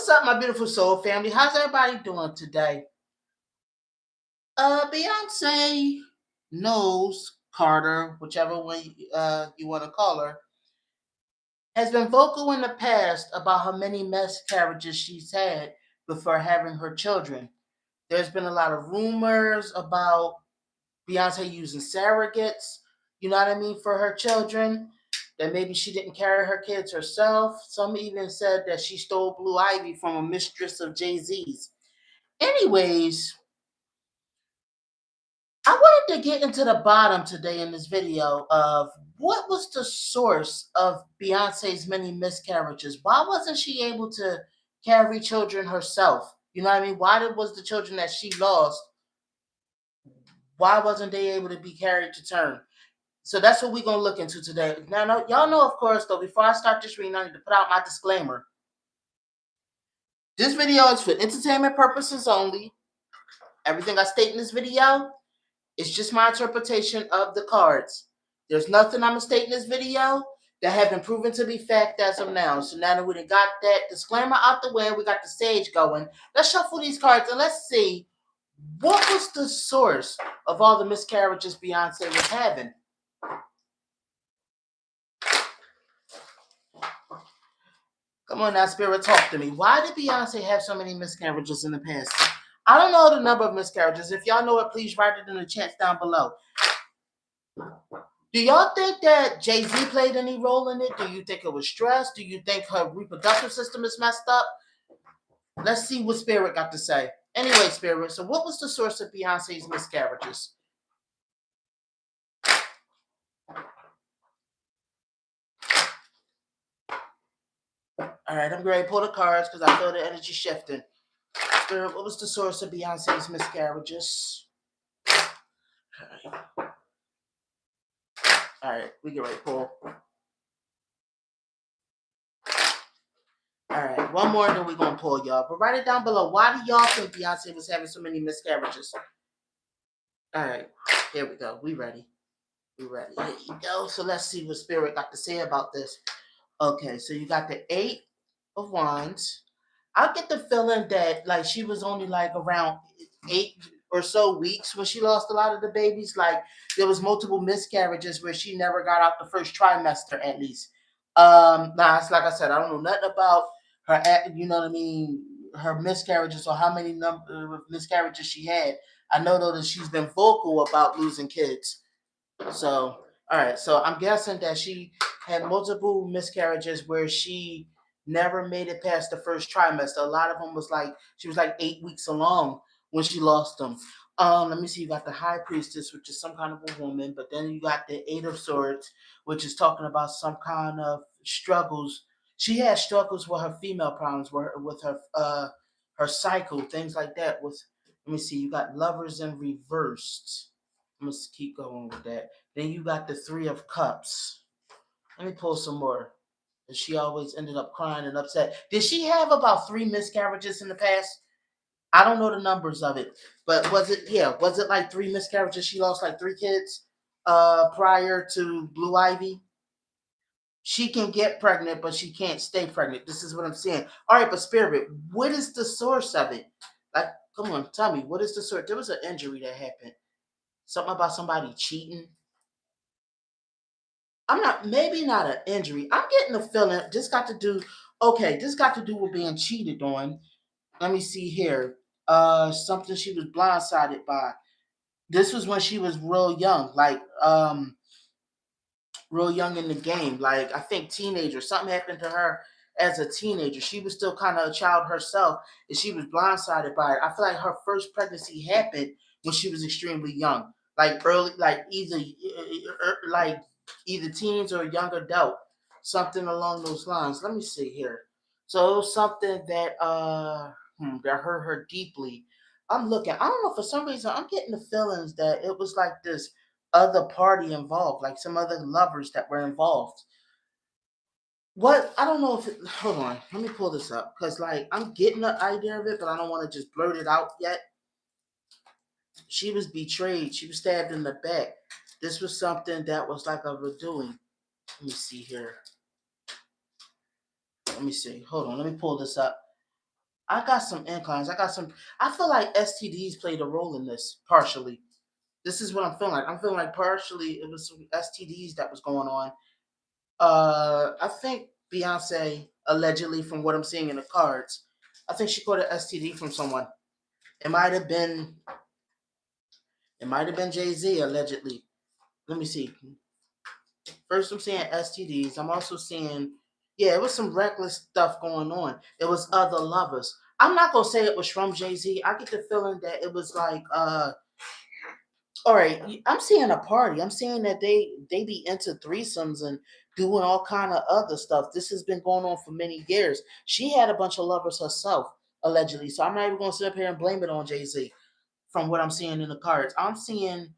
What's up, my beautiful soul family? How's everybody doing today? Beyonce knows Carter, whichever one you want to call her, has been vocal in the past about how many miscarriages she's had before having her children. There's been a lot of rumors about Beyonce using surrogates, you know what I mean, for her children. That maybe she didn't carry her kids herself. Some even said that she stole Blue Ivy from a mistress of Jay-Z's. Anyways, I wanted to get into the bottom today in this video of what was the source of Beyonce's many miscarriages. Why wasn't she able to carry children herself? You know what I mean? Was the children that she lost, why wasn't they able to be carried to term? So that's what we're going to look into today. Now, y'all know, of course, though, before I start this reading, I need to put out my disclaimer. This video is for entertainment purposes only. Everything I state in this video, it's just my interpretation of the cards. There's nothing I'm going to state in this video that have been proven to be fact as of now. So now that we got that disclaimer out the way, we got the stage going, let's shuffle these cards and let's see what was the source of all the miscarriages Beyonce was having. Come on now, Spirit, talk to me. Why did Beyonce have so many miscarriages in the past? I don't know the number of miscarriages. If y'all know it, please write it in the chats down below. Do y'all think that Jay-Z played any role in it? Do you think it was stress? Do you think her reproductive system is messed up? Let's see what Spirit got to say. Anyway, Spirit, so what was the source of Beyonce's miscarriages? All right, I'm ready to pull the cards because I feel the energy shifting. Spirit, what was the source of Beyonce's miscarriages? All right, we get ready to pull. All right, one more and then we're going to pull, y'all. But write it down below. Why do y'all think Beyonce was having so many miscarriages? All right, here we go. We ready. We ready. Here you go. So let's see what Spirit got to say about this. Okay, so you got the 8 of Wands. I get the feeling that like she was only like around 8 or so weeks when she lost a lot of the babies. Like there was multiple miscarriages where she never got out the first trimester at least. Now it's like I said, I don't know nothing about her, you know what I mean, her miscarriages or how many number of miscarriages she had. I know though that she's been vocal about losing kids. So all right, so I'm guessing that she had multiple miscarriages where she never made it past the first trimester. A lot of them was like she was like 8 weeks along when she lost them. Let me see. You got the High Priestess, which is some kind of a woman, but then you got the 8 of Swords, which is talking about some kind of struggles. She had struggles with her female problems, with her cycle, things like that. With let me see. You got Lovers in reversed. I'm gonna keep going with that. Then you got the 3 of Cups. Let me pull some more. And she always ended up crying and upset. Did she have about 3 miscarriages in the past? I don't know the numbers of it, but was it like 3 miscarriages? She lost like 3 kids prior to Blue Ivy. She can get pregnant, but she can't stay pregnant. This is what I'm saying. All right, but Spirit, what is the source of it? Like, come on, tell me, what is the source? There was an injury that happened. Something about somebody cheating. Maybe not an injury. I'm getting the feeling this got to do, this got to do with being cheated on. Let me see here. Something she was blindsided by. This was when she was real young, like real young in the game. Like I think teenager. Something happened to her as a teenager. She was still kind of a child herself, and she was blindsided by it. I feel like her first pregnancy happened when she was extremely young, like early, like either teens or young adult, something along those lines. Let me see here. So it was something that that hurt her deeply. I'm looking. I don't know, for some reason I'm getting the feelings that it was like this other party involved, like some other lovers that were involved. What I don't know if it, hold on, let me pull this up because like I'm getting the idea of it, but I don't want to just blurt it out yet. She was betrayed. She was stabbed in the back. This was something that was like a redoing. Let me see here. Let me see. Hold on. Let me pull this up. I got some inclines. I got some. I feel like STDs played a role in this partially. This is what I'm feeling like. I'm feeling like partially it was some STDs that was going on. I think Beyonce allegedly, from what I'm seeing in the cards, I think she caught an STD from someone. It might have been. It might have been Jay Z allegedly. Let me see. First, I'm seeing STDs. I'm also seeing, yeah, it was some reckless stuff going on. It was other lovers. I'm not gonna say it was from Jay Z. I get the feeling that it was like, all right, I'm seeing a party. I'm seeing that they be into threesomes and doing all kind of other stuff. This has been going on for many years. She had a bunch of lovers herself, allegedly. So I'm not even gonna sit up here and blame it on Jay Z. From what I'm seeing in the cards, I'm seeing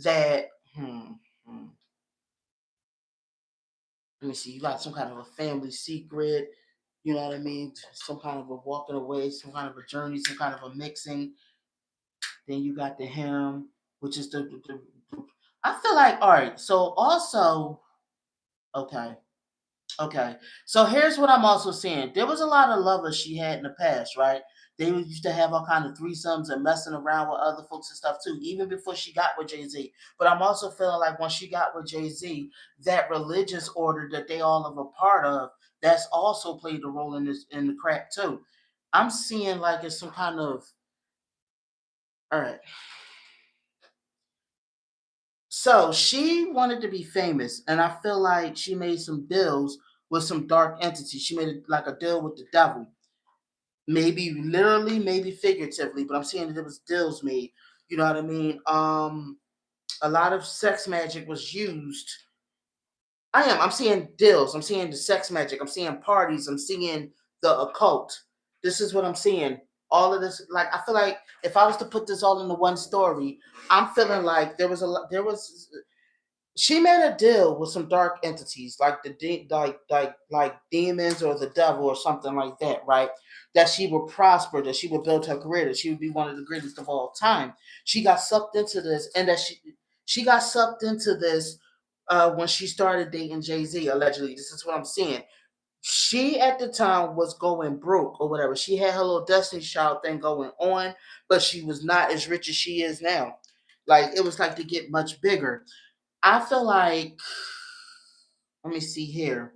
that. Hmm, hmm, let me see. You got some kind of a family secret. You know what I mean? Some kind of a walking away, some kind of a journey, some kind of a mixing. Then you got the him, which is the I feel like, all right. So also, okay. Okay, so here's what I'm also saying. There was a lot of lovers she had in the past, right? They used to have all kind of threesomes and messing around with other folks and stuff too, even before she got with Jay Z. But I'm also feeling like when she got with Jay Z, that religious order that they all of a part of, that's also played a role in this in the crack too. I'm seeing like it's some kind of, all right. So she wanted to be famous, and I feel like she made some deals with some dark entities. She made it like a deal with the devil, maybe literally, maybe figuratively, but I'm seeing that there was deals made. You know what I mean? A lot of sex magic was used. I'm seeing deals. I'm seeing the sex magic. I'm seeing parties. I'm seeing the occult. This is what I'm seeing. All of this, like I feel like if I was to put this all into one story, I'm feeling like there was she made a deal with some dark entities like like demons or the devil or something like that, right? That she would prosper, that she would build her career, that she would be one of the greatest of all time. She got sucked into this, and that she got sucked into this when she started dating Jay Z. Allegedly, this is what I'm seeing. She at the time was going broke or whatever. She had her little Destiny Child thing going on, but she was not as rich as she is now. Like it was like to get much bigger. I feel like, let me see here.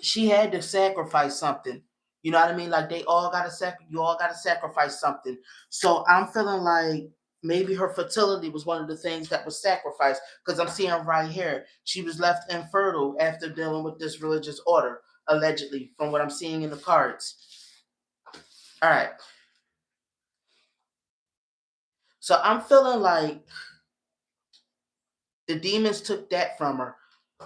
She had to sacrifice something. You know what I mean? Like they all got to you all got to sacrifice something. So I'm feeling like maybe her fertility was one of the things that was sacrificed because I'm seeing right here she was left infertile after dealing with this religious order, allegedly, from what I'm seeing in the cards. All right. So I'm feeling like the demons took that from her.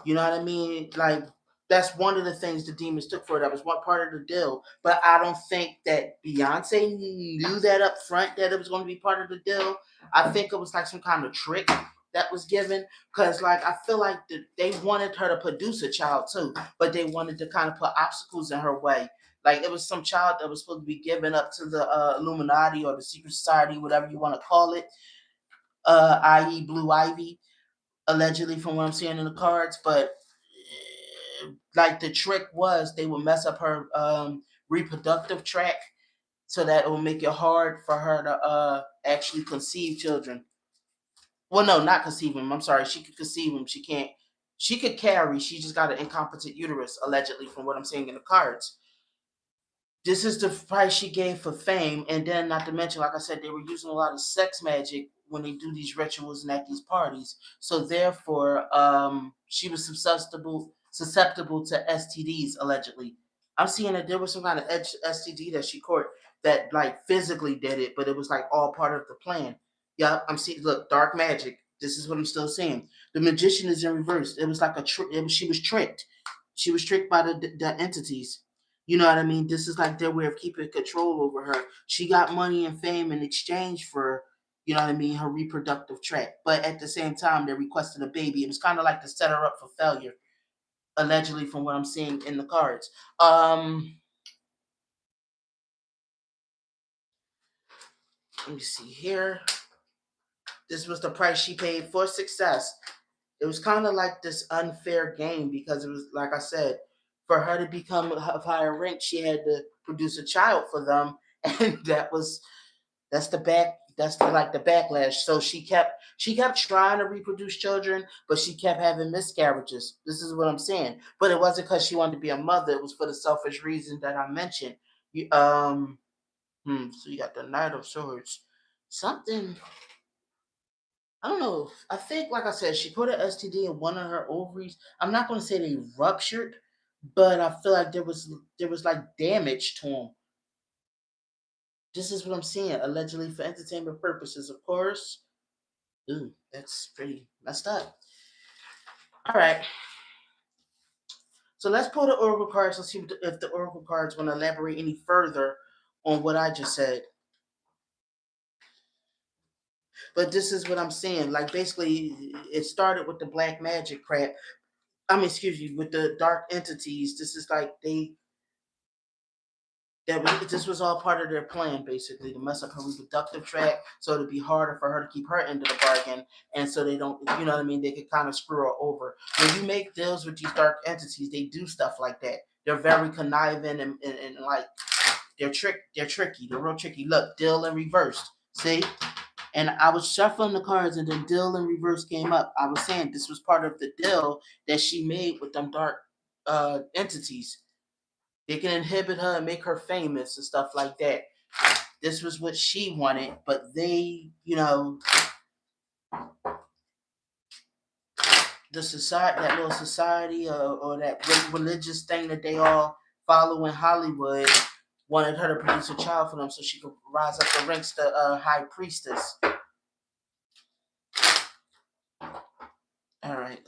You know what I mean? Like that's one of the things the demons took for her. That was one part of the deal. But I don't think that Beyonce knew that up front that it was going to be part of the deal. I think it was like some kind of trick that was given because like I feel like they wanted her to produce a child too, but they wanted to kind of put obstacles in her way. Like it was some child that was supposed to be given up to the Illuminati or the secret society, whatever you want to call it, i.e. Blue Ivy, allegedly from what I'm seeing in the cards. But like the trick was they would mess up her reproductive tract so that it will make it hard for her to actually conceive children. Well, no, not conceive them. I'm sorry. She could conceive them. She can't. She could carry. She just got an incompetent uterus, allegedly, from what I'm seeing in the cards. This is the price she gave for fame, and then not to mention, like I said, they were using a lot of sex magic when they do these rituals and at these parties. So therefore, she was susceptible to STDs allegedly. I'm seeing that there was some kind of STD that she caught that like physically did it, but it was like all part of the plan. Yeah, I'm seeing. Look, dark magic. This is what I'm still seeing. The magician is in reverse. It was like a trick. She was tricked. She was tricked by the entities. You know what I mean? This is like their way of keeping control over her. She got money and fame in exchange for, you know what I mean, her reproductive tract. But at the same time, they requested a baby. It was kind of like to set her up for failure, allegedly, from what I'm seeing in the cards. Let me see here. This was the price she paid for success. It was kind of like this unfair game because it was, like I said, for her to become of higher rank, she had to produce a child for them, and that's the backlash. So she kept trying to reproduce children, but she kept having miscarriages. This is what I'm saying. But it wasn't because she wanted to be a mother. It was for the selfish reason that I mentioned. You, so you got the Knight of Swords. Something, I don't know. I think, like I said, she put an STD in one of her ovaries. I'm not going to say they ruptured, but I feel like there was like damage to them. This is what I'm seeing. Allegedly for entertainment purposes, of course. Ooh, that's pretty messed up. All right. So let's pull the oracle cards. Let's see if the oracle cards want to elaborate any further on what I just said. But this is what I'm saying. Like basically, it started with the black magic crap. I mean, excuse me, with the dark entities. This is like this was all part of their plan, basically, to mess up her reproductive tract, so it'd be harder for her to keep her end of the bargain, and so they don't, you know what I mean? They could kind of screw her over. When you make deals with these dark entities, they do stuff like that. They're very conniving and like they're tricky. They're real tricky. Look, deal in reversed. See? And I was shuffling the cards, and then deal in reverse came up. I was saying this was part of the deal that she made with them dark entities. They can inhibit her and make her famous and stuff like that. This was what she wanted, but they, the society, that little society or that religious thing that they all follow in Hollywood, wanted her to produce a child for them so she could rise up the ranks to high priestess. All right,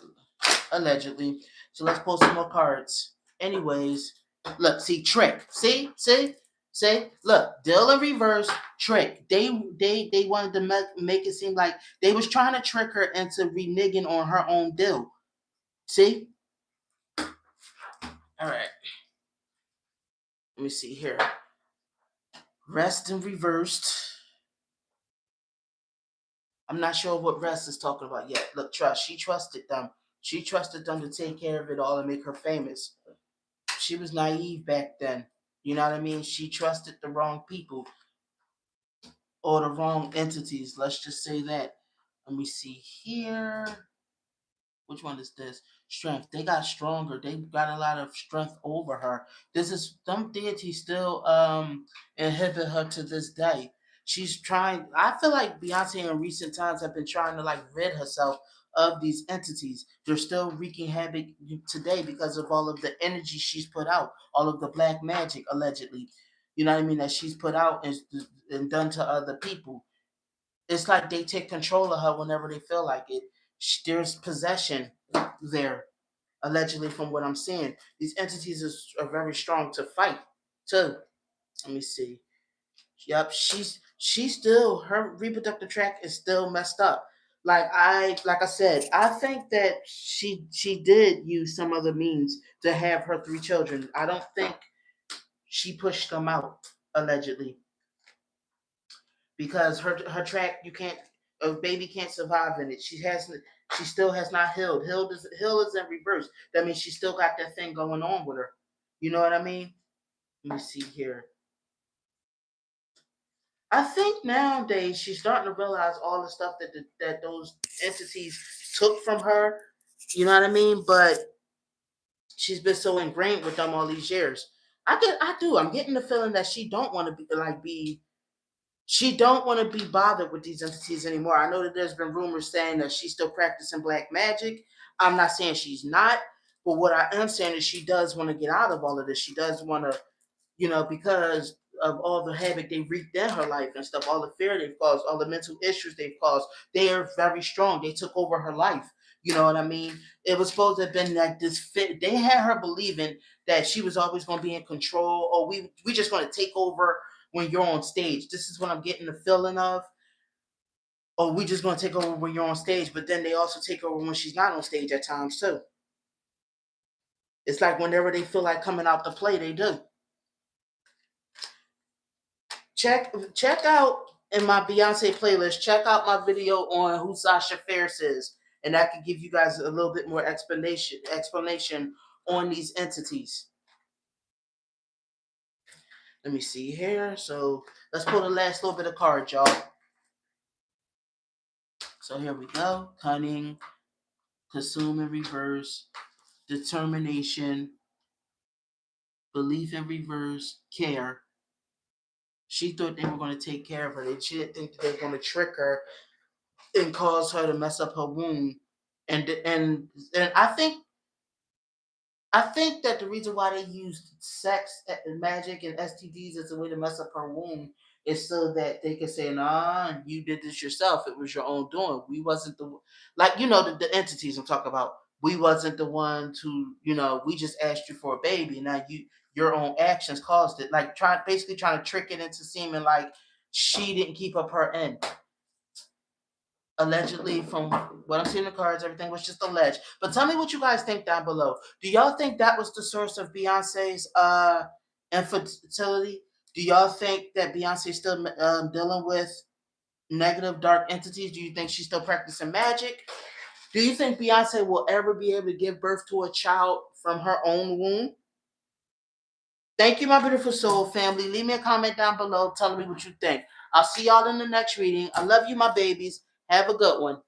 allegedly. So let's pull some more cards. Anyways, look, see, trick. See, look, deal in reverse, trick. They wanted to make it seem like they was trying to trick her into reneging on her own deal. See? All right. Let me see here. Rest and reversed. I'm not sure what rest is talking about yet. Look, trust. She trusted them. She trusted them to take care of it all and make her famous. She was naive back then. You know what I mean? She trusted the wrong people or the wrong entities. Let's just say that. Let me see here. Which one is this? Strength. They got stronger. They got a lot of strength over her. This is some deity still inhibit her to this day. She's trying. I feel like Beyonce in recent times have been trying to like rid herself of these entities. They're still wreaking havoc today because of all of the energy she's put out, all of the black magic allegedly. You know what I mean, that she's put out and done to other people. It's like they take control of her whenever they feel like it. There's possession there, allegedly, from what I'm seeing. These entities are very strong to fight, too. Let me see. Yep, she's still, her reproductive tract is still messed up. Like I said, I think that she did use some other means to have her three children. I don't think she pushed them out, allegedly, because her track, you can't, a baby can't survive in it. She still has not healed. Heal is in reverse. That means she still got that thing going on with her. You know what I mean? Let me see here. I think nowadays she's starting to realize all the stuff that those entities took from her. You know what I mean? But she's been so ingrained with them all these years. I'm getting the feeling that she don't want to be she don't want to be bothered with these entities anymore. I know that there's been rumors saying that she's still practicing black magic. I'm not saying she's not, but what I am saying is she does want to get out of all of this. She does want to, because of all the havoc they wreaked in her life and stuff, all the fear they've caused, all the mental issues they've caused. They are very strong. They took over her life. You know what I mean? It was supposed to have been like this fit. They had her believing that she was always going to be in control, or we just going to take over when you're on stage. This is what I'm getting the feeling of. Or we just going to take over when you're on stage, but then they also take over when she's not on stage at times too. It's like whenever they feel like coming out to play, they do. Check out in my Beyonce playlist. Check out my video on who Sasha Fierce is, and that can give you guys a little bit more explanation on these entities. Let me see here. So let's pull the last little bit of cards, y'all. So here we go. Cunning, consume in reverse, determination, belief in reverse, care. She thought they were going to take care of her. She didn't think that they were going to trick her and cause her to mess up her womb. And I think that the reason why they used sex, magic, and STDs as a way to mess up her womb is so that they could say, "Nah, you did this yourself. It was your own doing. We wasn't the entities I'm talking about. We wasn't the ones who, we just asked you for a baby. Now your own actions caused it. Like basically trying to trick it into seeming like she didn't keep up her end." Allegedly, from what I'm seeing in the cards, everything was just alleged. But tell me what you guys think down below. Do y'all think that was the source of Beyonce's infertility? Do y'all think that Beyonce's still dealing with negative dark entities? Do you think she's still practicing magic? Do you think Beyonce will ever be able to give birth to a child from her own womb? Thank you, my beautiful soul family. Leave me a comment down below telling me what you think. I'll see y'all in the next reading. I love you, my babies. Have a good one.